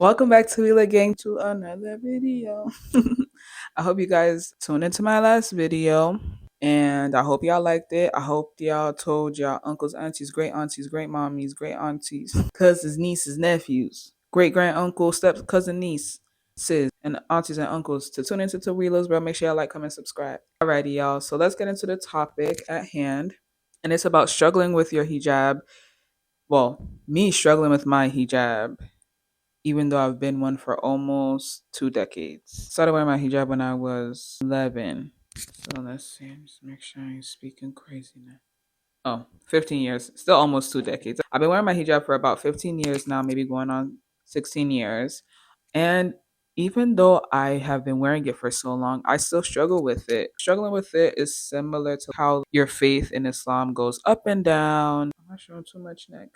Welcome back to Taweelah Gang to another video. I hope you guys tuned into my last video and I hope y'all liked it. I hope y'all told y'all uncles, aunties, great mommies, great aunties, cousins, nieces, nephews, great grand uncle, step cousin, niece, sis, and aunties and uncles to tune into Taweelah's, bro. Make sure y'all like, comment, subscribe. Alrighty, y'all. So let's get into the topic at hand. And it's about struggling with your hijab. Well, me struggling with my hijab even though I've been one for almost 2 decades. Started wearing my hijab when I was 11. So let's see, just make sure I ain't speaking crazy now. Oh, 15 years, still almost 2 decades. I've been wearing my hijab for about 15 years now, maybe going on 16 years. And even though I have been wearing it for so long, I still struggle with it. Struggling with it is similar to how your faith in Islam goes up and down. I'm not showing too much neck.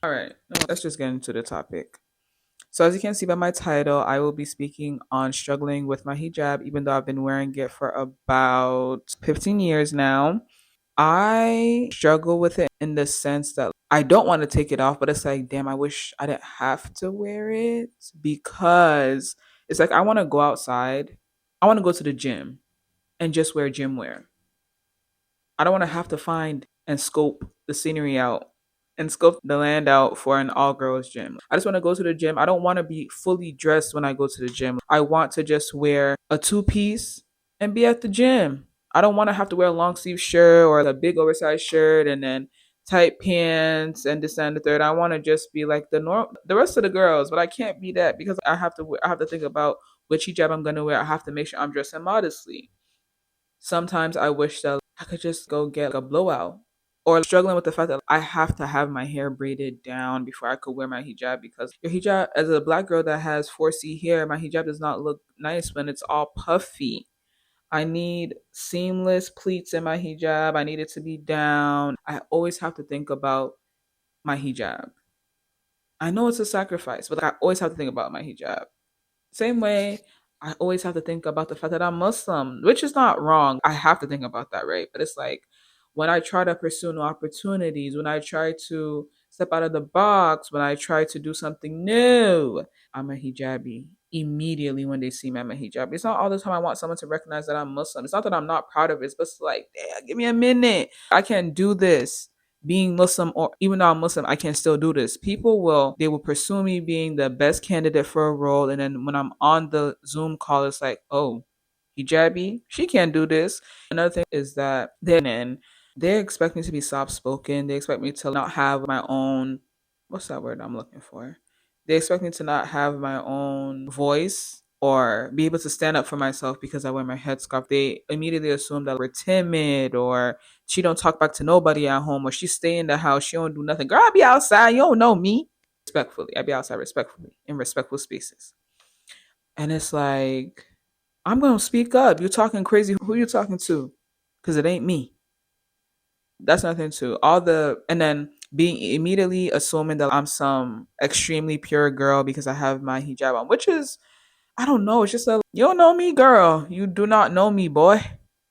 All right, let's just get into the topic. So, as you can see by my title, I will be speaking on struggling with my hijab, even though I've been wearing it for about 15 years now. I struggle with it in the sense that I don't want to take it off, but it's like, damn, I wish I didn't have to wear it because it's like I want to go outside. I want to go to the gym and just wear gym wear. I don't want to have to find and scope the scenery out and scope the land out for an all girls gym. I just want to go to the gym. I don't want to be fully dressed when I go to the gym. I want to just wear a two-piece and be at the gym. I don't want to have to wear a long sleeve shirt or a big oversized shirt and then tight pants and this and the third. I want to just be like the rest of the girls, but I can't be that because I have to think about which hijab I'm gonna wear. I have to make sure I'm dressing modestly. Sometimes I wish that I could just go get like a blowout or struggling with the fact that I have to have my hair braided down before I could wear my hijab because your hijab, as a black girl that has 4C hair, my hijab does not look nice when it's all puffy. I need seamless pleats in my hijab. I need it to be down. I always have to think about my hijab. I know it's a sacrifice, but I always have to think about my hijab. Same way, I always have to think about the fact that I'm Muslim, which is not wrong. I have to think about that, right? But it's like when I try to pursue new opportunities, when I try to step out of the box, when I try to do something new, I'm a hijabi. Immediately when they see me, I'm a hijabi. It's not all the time I want someone to recognize that I'm Muslim. It's not that I'm not proud of it, but it's like, damn, give me a minute. I can do this being Muslim or even though I'm Muslim, I can still do this. They will pursue me being the best candidate for a role. And then when I'm on the Zoom call, it's like, oh, hijabi, she can't do this. Another thing is that they expect me to be soft spoken. They expect me to not have my own, what's that word I'm looking for? They expect me to not have my own voice or be able to stand up for myself because I wear my headscarf. They immediately assume that we're timid or she don't talk back to nobody at home or she stay in the house. She don't do nothing. Girl, I be outside. You don't know me. Respectfully. I be outside respectfully in respectful spaces. And it's like, I'm going to speak up. You're talking crazy. Who you talking to? Because it ain't me. That's nothing to and then being immediately assuming that I'm some extremely pure girl because I have my hijab on, which is, I don't know. It's just a, you don't know me, girl. You do not know me, boy.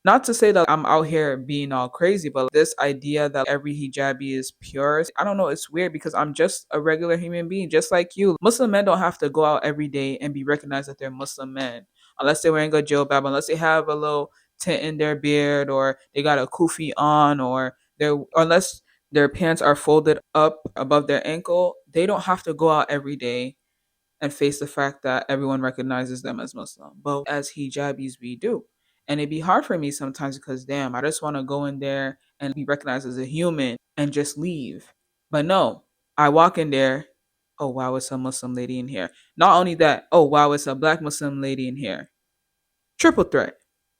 Not to say that I'm out here being all crazy, but this idea that every hijabi is pure, I don't know, it's weird because I'm just a regular human being, just like you. Muslim men don't have to go out every day and be recognized that they're Muslim men, unless they're wearing a jilbab, unless they have a little tint in their beard, or they got a kufi on, or unless their pants are folded up above their ankle. They don't have to go out every day and face the fact that everyone recognizes them as Muslim. But as hijabis, we do. And it'd be hard for me sometimes because, damn, I just want to go in there and be recognized as a human and just leave. But no, I walk in there. Oh, wow, it's a Muslim lady in here. Not only that, oh, wow, it's a black Muslim lady in here. Triple threat.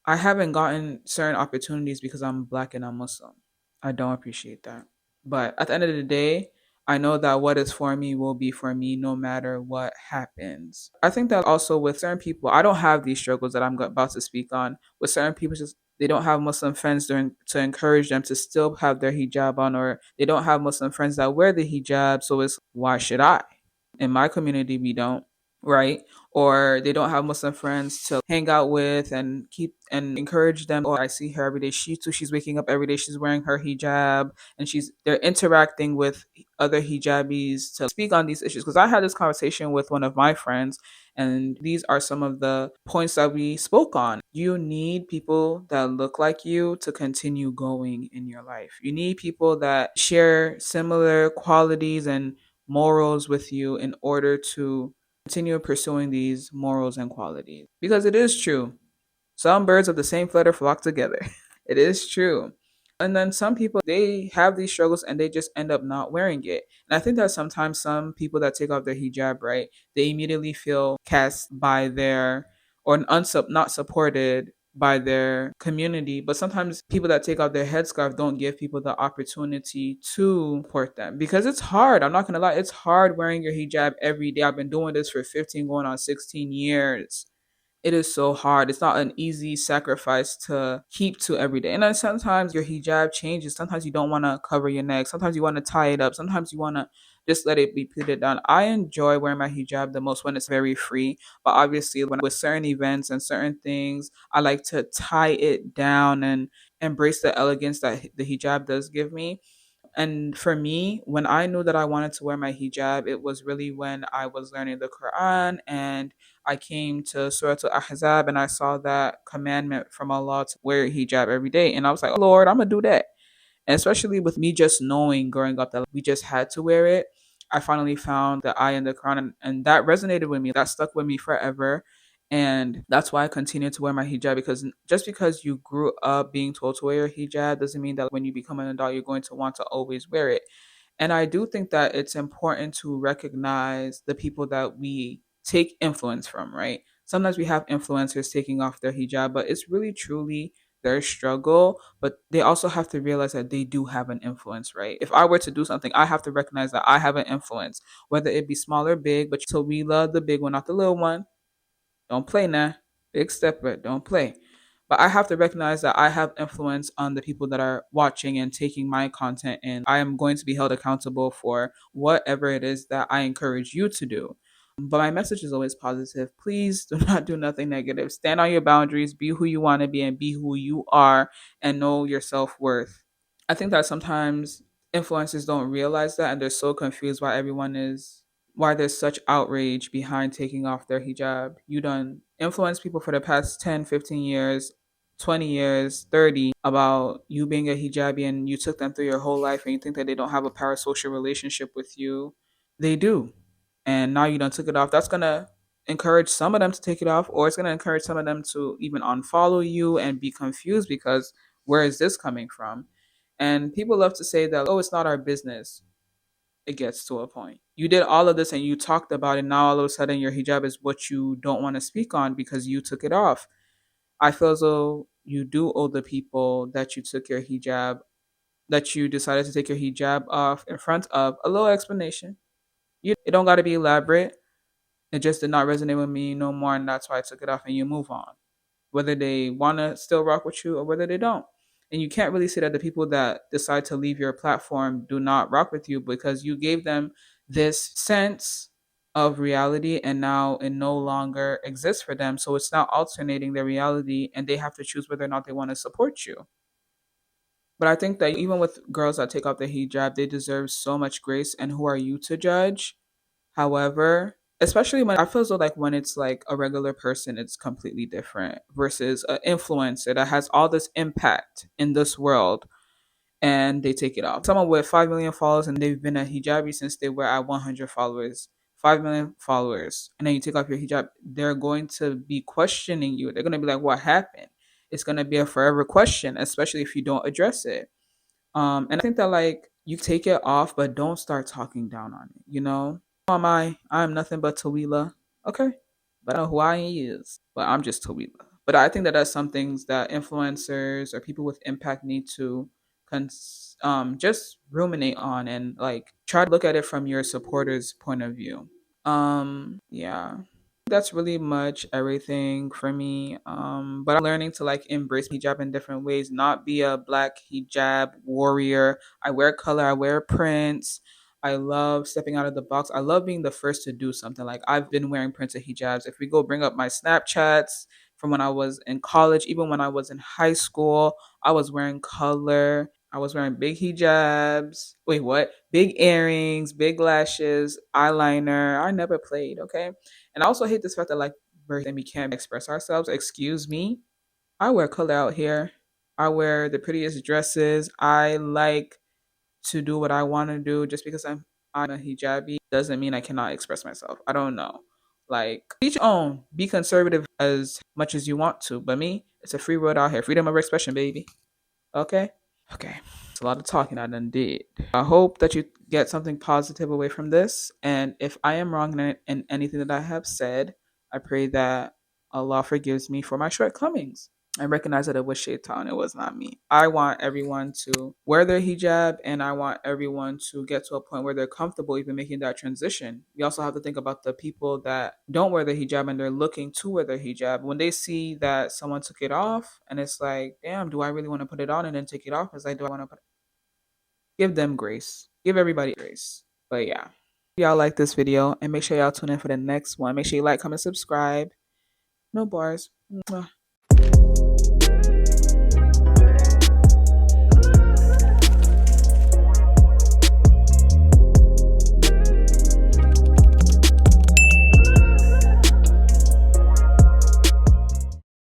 I haven't gotten certain opportunities because I'm black and I'm Muslim. I don't appreciate that. But at the end of the day, I know that what is for me will be for me no matter what happens. I think that also with certain people, I don't have these struggles that I'm about to speak on. With certain people, just they don't have Muslim friends to encourage them to still have their hijab on, or they don't have Muslim friends that wear the hijab. So it's, why should I? In my community, we don't. right? Or they don't have Muslim friends to hang out with and keep and encourage them. Or I see her every day. She too, she's waking up every day. She's wearing her hijab and they're interacting with other hijabis to speak on these issues. Because I had this conversation with one of my friends, and these are some of the points that we spoke on. You need people that look like you to continue going in your life. You need people that share similar qualities and morals with you in order to continue pursuing these morals and qualities. Because it is true. Some birds of the same feather flock together. It is true. And then some people, they have these struggles and they just end up not wearing it. And I think that sometimes some people that take off their hijab, right, they immediately feel cast by their, or not supported by their community. But sometimes people that take off their headscarf don't give people the opportunity to support them because it's hard. I'm not going to lie. It's hard wearing your hijab every day. I've been doing this for 15 going on 16 years. It is so hard. It's not an easy sacrifice to keep to every day. And then sometimes your hijab changes. Sometimes you don't want to cover your neck. Sometimes you want to tie it up. Sometimes you want to just let it be pleated down. I enjoy wearing my hijab the most when it's very free. But obviously, when with certain events and certain things, I like to tie it down and embrace the elegance that the hijab does give me. And for me, when I knew that I wanted to wear my hijab, it was really when I was learning the Quran and I came to Surah Al Ahzab and I saw that commandment from Allah to wear hijab every day. And I was like, oh, Lord, I'm going to do that. And especially with me just knowing growing up that we just had to wear it, I finally found the eye in the Quran, and that resonated with me. That stuck with me forever. And that's why I continue to wear my hijab, because just because you grew up being told to wear your hijab doesn't mean that when you become an adult, you're going to want to always wear it. And I do think that it's important to recognize the people that we take influence from, right? Sometimes we have influencers taking off their hijab, but it's really truly their struggle. But they also have to realize that they do have an influence, right? If I were to do something, I have to recognize that I have an influence, whether it be small or big. But so we love the big one, not the little one. Don't play now. Big stepper, don't play. But I have to recognize that I have influence on the people that are watching and taking my content, and I am going to be held accountable for whatever it is that I encourage you to do. But my message is always positive. Please do not do nothing negative. Stand on your boundaries, be who you want to be, and be who you are, and know your self worth. I think that sometimes influencers don't realize that and they're so confused why there's such outrage behind taking off their hijab. You done influence people for the past 10, 15 years, 20 years, 30 about you being a hijabi, and you took them through your whole life and you think that they don't have a parasocial relationship with you. They do. And now you done took it off. That's gonna encourage some of them to take it off, or it's gonna encourage some of them to even unfollow you and be confused because where is this coming from? And people love to say that, oh, it's not our business. It gets to a point. You did all of this and you talked about it. Now all of a sudden your hijab is what you don't want to speak on because you took it off. I feel as though you do owe the people that you took your hijab, that you decided to take your hijab off in front of, a little explanation. It don't got to be elaborate. It just did not resonate with me no more, and that's why I took it off, and you move on. Whether they want to still rock with you or whether they don't. And you can't really say that the people that decide to leave your platform do not rock with you, because you gave them this sense of reality and now it no longer exists for them. So it's now alternating their reality and they have to choose whether or not they want to support you. But I think that even with girls that take off the hijab, they deserve so much grace. And who are you to judge? However, especially when I feel as though like when it's like a regular person, it's completely different versus an influencer that has all this impact in this world and they take it off. Someone with 5 million followers and they've been a hijabi since they were at 100 followers, 5 million followers, and then you take off your hijab, they're going to be questioning you. They're going to be like, what happened? It's going to be a forever question, especially if you don't address it. And I think that like you take it off, but don't start talking down on it. You know, who am I? I'm nothing but Taweelah. Okay, but I know who I is. But I'm just Taweelah. But I think that that's some things that influencers or people with impact need to just ruminate on and like try to look at it from your supporters' point of view. Yeah, that's really much everything for me. But I'm learning to like embrace hijab in different ways, not be a black hijab warrior. I wear color, I wear prints, I love stepping out of the box. I love being the first to do something. Like I've been wearing printed hijabs. If we go bring up my Snapchats from when I was in college, even when I was in high school, I was wearing color. I was wearing big hijabs. Wait, what? Big earrings, big lashes, eyeliner. I never played, okay? And I also hate this fact that like birthday we can't express ourselves. Excuse me. I wear color out here. I wear the prettiest dresses. I like to do what I want to do. Just because I'm a hijabi doesn't mean I cannot express myself. I don't know. Like each own. Be conservative as much as you want to, but me, it's a free world out here. Freedom of expression, baby. Okay. Okay. It's a lot of talking I done did. I hope that you get something positive away from this. And if I am wrong in anything that I have said, I pray that Allah forgives me for my shortcomings. I recognize that it was shaitan, it was not me. I want everyone to wear their hijab and I want everyone to get to a point where they're comfortable even making that transition. We also have to think about the people that don't wear their hijab and they're looking to wear their hijab. When they see that someone took it off and it's like, damn, do I really want to put it on and then take it off? Because I do I want to put give them grace. Give everybody grace. But yeah. Y'all like this video and make sure y'all tune in for the next one. Make sure you like, comment, subscribe. No bars. Mwah.